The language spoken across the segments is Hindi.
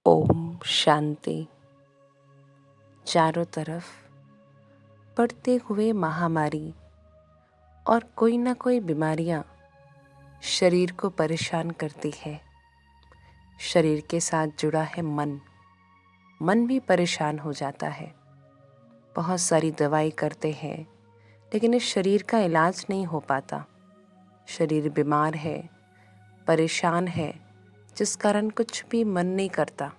ओम शांति। चारों तरफ बढ़ते हुए महामारी और कोई ना कोई बीमारियां शरीर को परेशान करती है। शरीर के साथ जुड़ा है मन भी परेशान हो जाता है। बहुत सारी दवाई करते हैं लेकिन इस शरीर का इलाज नहीं हो पाता। शरीर बीमार है, परेशान है, जिस कारण कुछ भी मन नहीं करता,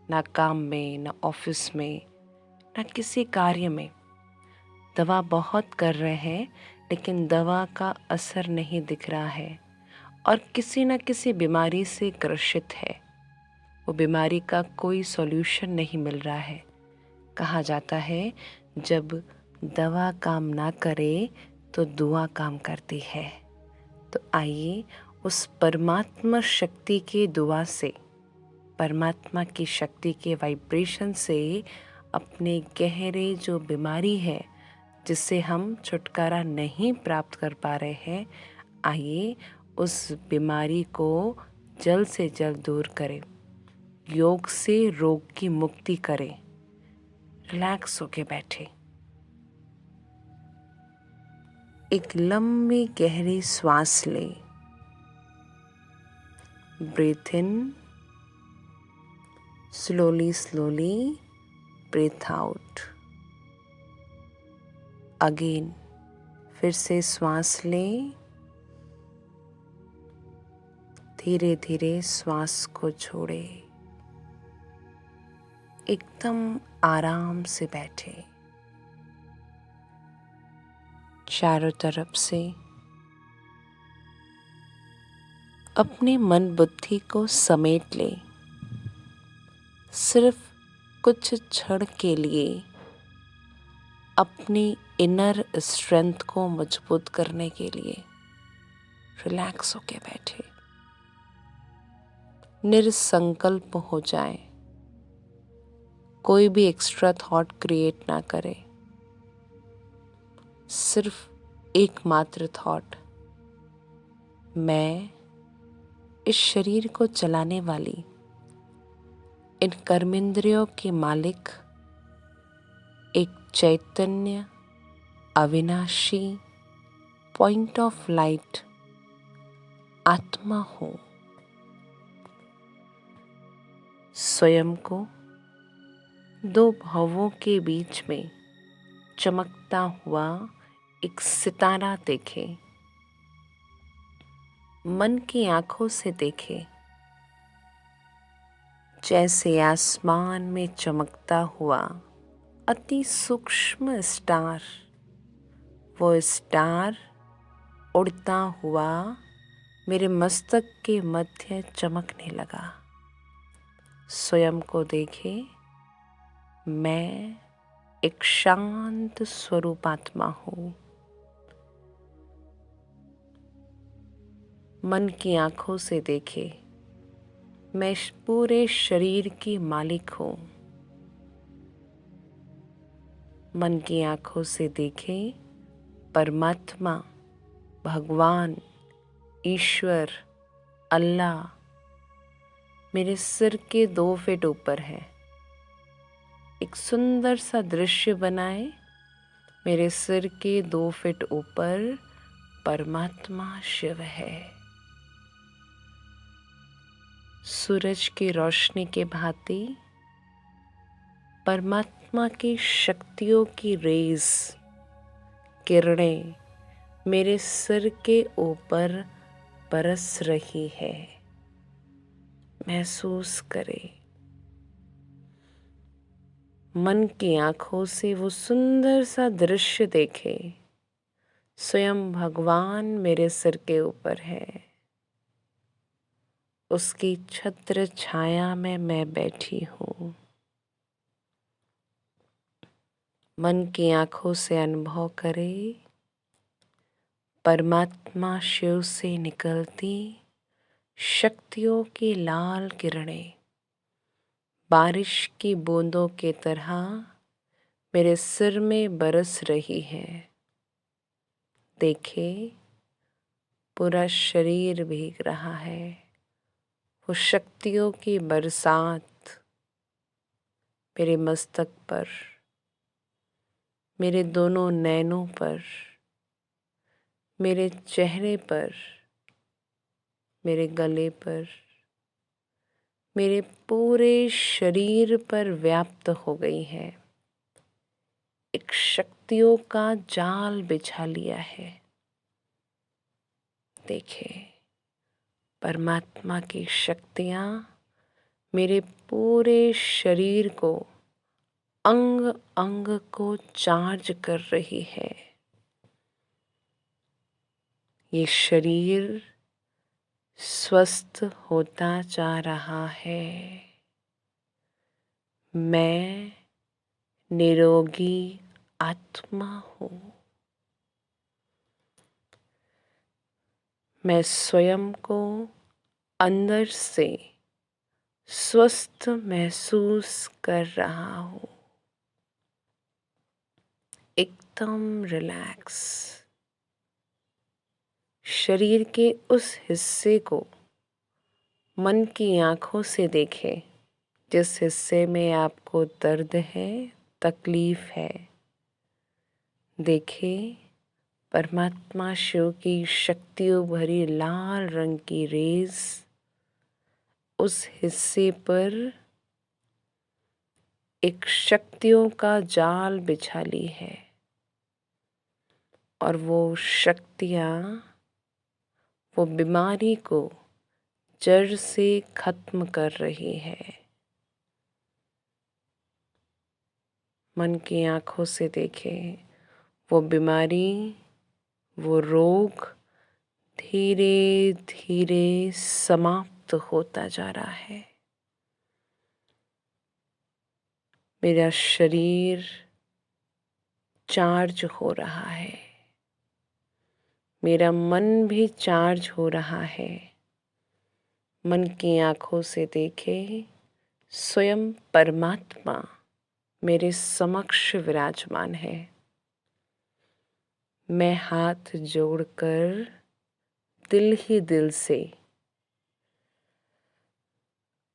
ना काम में, ना ऑफिस में, ना किसी कार्य में। दवा बहुत कर रहे हैं लेकिन दवा का असर नहीं दिख रहा है और किसी न किसी बीमारी से ग्रसित है। वो बीमारी का कोई सॉल्यूशन नहीं मिल रहा है। कहा जाता है जब दवा काम ना करे तो दुआ काम करती है। तो आइए उस परमात्मा शक्ति के दुआ से, परमात्मा की शक्ति के वाइब्रेशन से अपने गहरे जो बीमारी है जिससे हम छुटकारा नहीं प्राप्त कर पा रहे हैं, आइए उस बीमारी को जल्द से जल्द दूर करें। योग से रोग की मुक्ति करें। रिलैक्स होके बैठे। एक लंबी गहरी श्वास लें। ब्रीथ इन, स्लोली ब्रीथ आउट। अगेन, फिर से श्वास लें। धीरे धीरे श्वास को छोड़ें। एकदम आराम से बैठे। चारों तरफ से अपने मन बुद्धि को समेट ले। सिर्फ कुछ क्षण के लिए अपनी इनर स्ट्रेंथ को मजबूत करने के लिए रिलैक्स होके बैठे। निरसंकल्प हो जाए। कोई भी एक्स्ट्रा थॉट क्रिएट ना करे। सिर्फ एकमात्र थॉट, मैं इस शरीर को चलाने वाली, इन कर्मेंद्रियों के मालिक एक चैतन्य अविनाशी पॉइंट ऑफ लाइट आत्मा हूँ। स्वयं को दो भवों के बीच में चमकता हुआ एक सितारा देखे। मन की आंखों से देखे, जैसे आसमान में चमकता हुआ अति सूक्ष्म स्टार। वो स्टार उड़ता हुआ मेरे मस्तक के मध्य चमकने लगा। स्वयं को देखे, मैं एक शांत स्वरूप आत्मा हूँ। मन की आंखों से देखे, मैं इस पूरे शरीर की मालिक हूँ। मन की आंखों से देखे, परमात्मा, भगवान, ईश्वर, अल्लाह मेरे सिर के 2 फीट ऊपर है। एक सुंदर सा दृश्य बनाए। मेरे सिर के 2 फीट ऊपर परमात्मा शिव है। सूरज की रोशनी के भांति परमात्मा की शक्तियों की रेज, किरणें मेरे सिर के ऊपर बरस रही है। महसूस करें। मन की आंखों से वो सुंदर सा दृश्य देखे। स्वयं भगवान मेरे सिर के ऊपर है। उसकी छत्र छाया में मैं बैठी हूँ। मन की आंखों से अनुभव करें, परमात्मा शिव से निकलती शक्तियों की लाल किरणें बारिश की बूंदों की तरह मेरे सिर में बरस रही है। देखे, पूरा शरीर भीग रहा है। वो शक्तियों की बरसात मेरे मस्तक पर, मेरे दोनों नैनों पर, मेरे चेहरे पर, मेरे गले पर, मेरे पूरे शरीर पर व्याप्त हो गई है। एक शक्तियों का जाल बिछा लिया है। देखिए, परमात्मा की शक्तियाँ मेरे पूरे शरीर को, अंग अंग को चार्ज कर रही है। ये शरीर स्वस्थ होता जा रहा है। मैं निरोगी आत्मा हूँ। मैं स्वयं को अंदर से स्वस्थ महसूस कर रहा हूँ। एकदम रिलैक्स। शरीर के उस हिस्से को मन की आंखों से देखें जिस हिस्से में आपको दर्द है, तकलीफ है। देखें, परमात्मा शिव की शक्तियों भरी लाल रंग की रेज उस हिस्से पर एक शक्तियों का जाल बिछा ली है और वो शक्तियाँ वो बीमारी को जड़ से खत्म कर रही है। मन की आंखों से देखें, वो बीमारी, वो रोग धीरे धीरे समाप्त होता जा रहा है। मेरा शरीर चार्ज हो रहा है। मेरा मन भी चार्ज हो रहा है। मन की आंखों से देखें, स्वयं परमात्मा मेरे समक्ष विराजमान है। मैं हाथ जोड़कर दिल ही दिल से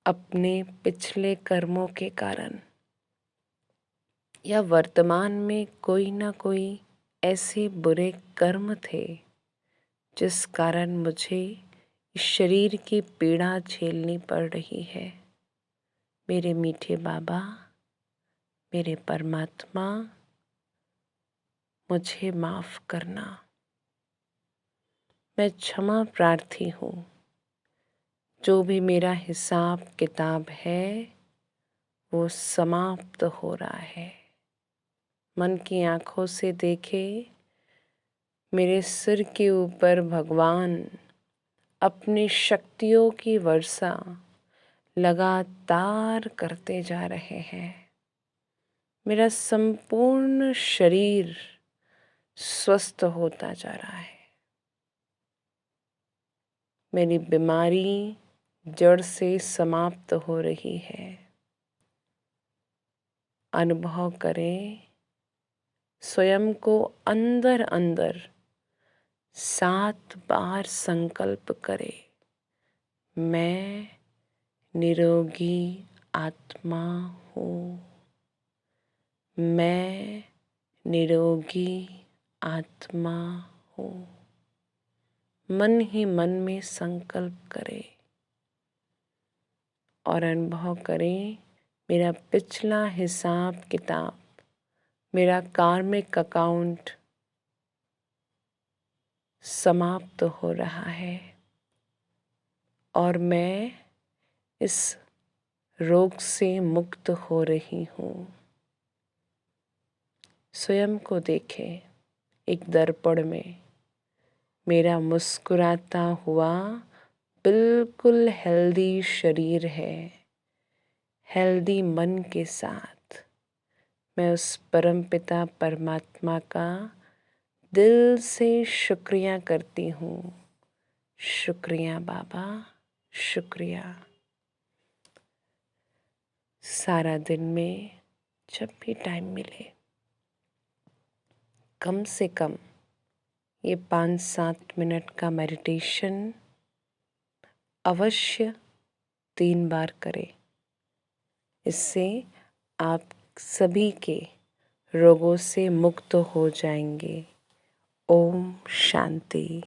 अपने पिछले कर्मों के कारण या वर्तमान में कोई ना कोई ऐसे बुरे कर्म थे जिस कारण मुझे इस शरीर की पीड़ा झेलनी पड़ रही है। मेरे मीठे बाबा, मेरे परमात्मा, मुझे माफ करना। मैं क्षमा प्रार्थी हूँ। जो भी मेरा हिसाब किताब है वो समाप्त हो रहा है। मन की आंखों से देखे, मेरे सिर के ऊपर भगवान अपनी शक्तियों की वर्षा लगातार करते जा रहे हैं। मेरा संपूर्ण शरीर स्वस्थ होता जा रहा है। मेरी बीमारी जड़ से समाप्त हो रही है। अनुभव करें, स्वयं को अंदर अंदर 7 बार संकल्प करें, मैं निरोगी आत्मा हूँ। मैं निरोगी आत्मा हूँ। मन ही मन में संकल्प करें और अनुभव करें, मेरा पिछला हिसाब किताब, मेरा कार्मिक अकाउंट समाप्त हो रहा है और मैं इस रोग से मुक्त हो रही हूँ। स्वयं को देखें एक दर्पण में। मेरा मुस्कुराता हुआ बिल्कुल हेल्दी शरीर है, हेल्दी मन के साथ। मैं उस परमपिता परमात्मा का दिल से शुक्रिया करती हूँ। शुक्रिया बाबा, शुक्रिया। सारा दिन में जब भी टाइम मिले, कम से कम ये 5-7 मिनट का मेडिटेशन अवश्य 3 बार करें। इससे आप सभी के रोगों से मुक्त हो जाएंगे। ओम शांति।